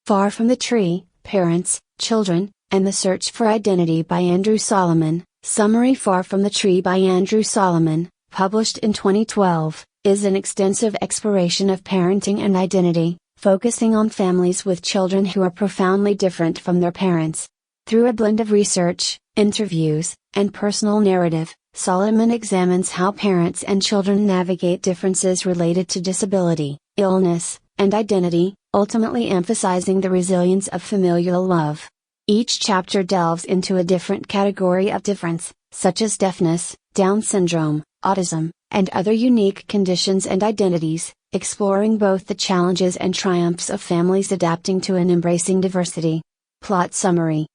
Far from the Tree, Parents, Children, and the Search for Identity by Andrew Solomon. Summary: Far from the Tree by Andrew Solomon, published in 2012, is an extensive exploration of parenting and identity, focusing on families with children who are profoundly different from their parents. Through a blend of research, interviews, and personal narrative, Solomon examines how parents and children navigate differences related to disability, illness, and identity, ultimately emphasizing the resilience of familial love. Each chapter delves into a different category of difference, such as deafness, Down syndrome, autism, and other unique conditions and identities, exploring both the challenges and triumphs of families adapting to and embracing diversity. Plot summary.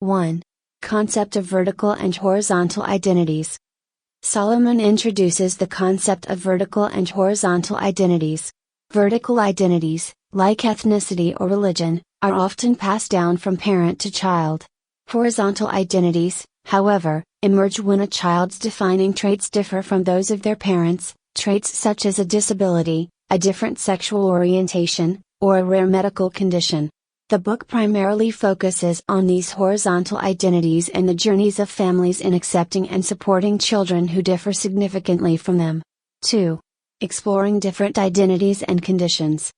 1. Concept of vertical and horizontal identities. Solomon introduces the concept of vertical and horizontal identities. Vertical identities, like ethnicity or religion, are often passed down from parent to child. Horizontal identities, however, emerge when a child's defining traits differ from those of their parents, traits such as a disability, a different sexual orientation, or a rare medical condition. The book primarily focuses on these horizontal identities and the journeys of families in accepting and supporting children who differ significantly from them. 2. Exploring different identities and conditions.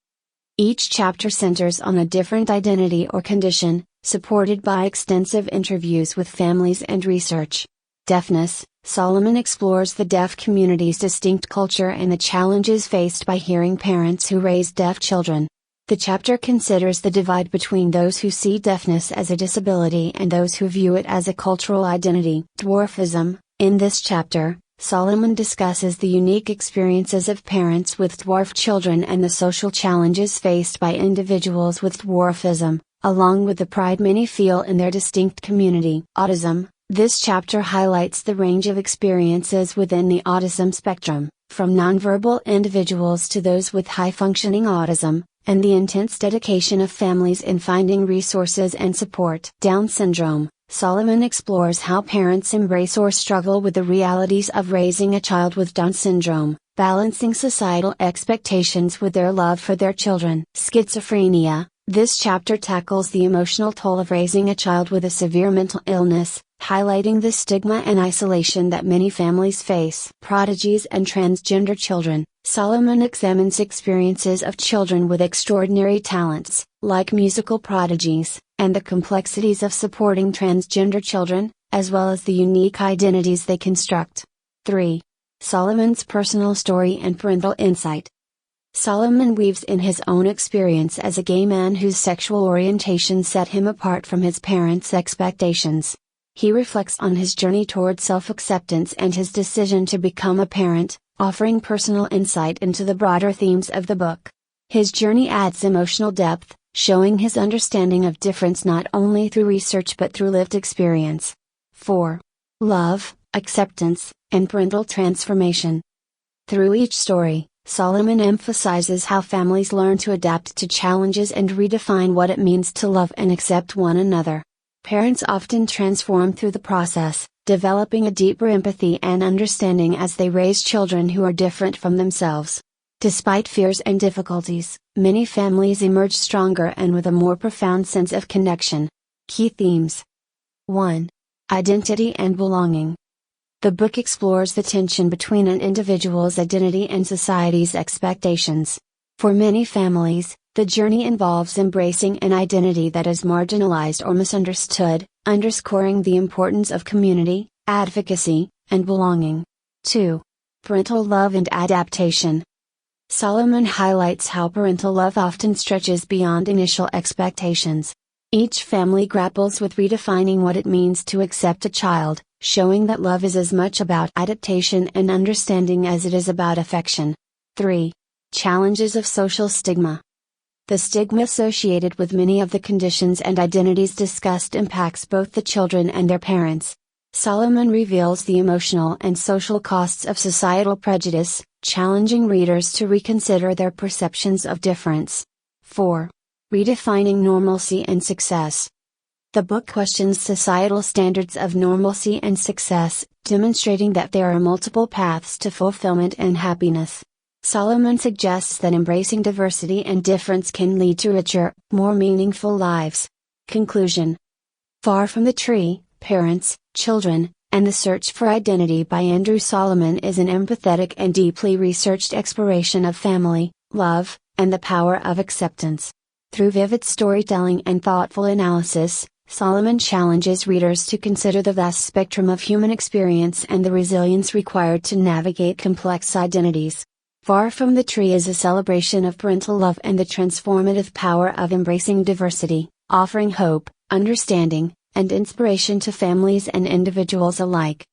Each chapter centers on a different identity or condition, supported by extensive interviews with families and research. Deafness, Solomon explores the deaf community's distinct culture and the challenges faced by hearing parents who raise deaf children. The chapter considers the divide between those who see deafness as a disability and those who view it as a cultural identity. Dwarfism. In this chapter, Solomon discusses the unique experiences of parents with dwarf children and the social challenges faced by individuals with dwarfism, along with the pride many feel in their distinct community. Autism. This chapter highlights the range of experiences within the autism spectrum, from nonverbal individuals to those with high-functioning autism, and the intense dedication of families in finding resources and support. Down syndrome. Solomon explores how parents embrace or struggle with the realities of raising a child with Down syndrome, balancing societal expectations with their love for their children. Schizophrenia. This chapter tackles the emotional toll of raising a child with a severe mental illness, highlighting the stigma and isolation that many families face. Prodigies and transgender children. Solomon examines experiences of children with extraordinary talents, like musical prodigies, and the complexities of supporting transgender children, as well as the unique identities they construct. 3. Solomon's personal story and parental insight. Solomon weaves in his own experience as a gay man whose sexual orientation set him apart from his parents' expectations. He reflects on his journey toward self-acceptance and his decision to become a parent, offering personal insight into the broader themes of the book. His journey adds emotional depth, showing his understanding of difference not only through research but through lived experience. 4. Love, acceptance, and parental transformation. Through each story, Solomon emphasizes how families learn to adapt to challenges and redefine what it means to love and accept one another. Parents often transform through the process, developing a deeper empathy and understanding as they raise children who are different from themselves. Despite fears and difficulties, many families emerge stronger and with a more profound sense of connection. Key themes. 1. Identity and belonging. The book explores the tension between an individual's identity and society's expectations. For many families, the journey involves embracing an identity that is marginalized or misunderstood, underscoring the importance of community, advocacy, and belonging. 2. Parental love and adaptation. Solomon highlights how parental love often stretches beyond initial expectations. Each family grapples with redefining what it means to accept a child, showing that love is as much about adaptation and understanding as it is about affection. 3. Challenges of social stigma. The stigma associated with many of the conditions and identities discussed impacts both the children and their parents. Solomon reveals the emotional and social costs of societal prejudice, challenging readers to reconsider their perceptions of difference. 4. Redefining normalcy and success. The book questions societal standards of normalcy and success, demonstrating that there are multiple paths to fulfillment and happiness. Solomon suggests that embracing diversity and difference can lead to richer, more meaningful lives. Conclusion. Far from the Tree, Parents, Children, and the Search for Identity by Andrew Solomon is an empathetic and deeply researched exploration of family, love, and the power of acceptance. Through vivid storytelling and thoughtful analysis, Solomon challenges readers to consider the vast spectrum of human experience and the resilience required to navigate complex identities. Far from the Tree is a celebration of parental love and the transformative power of embracing diversity, offering hope, understanding, and inspiration to families and individuals alike.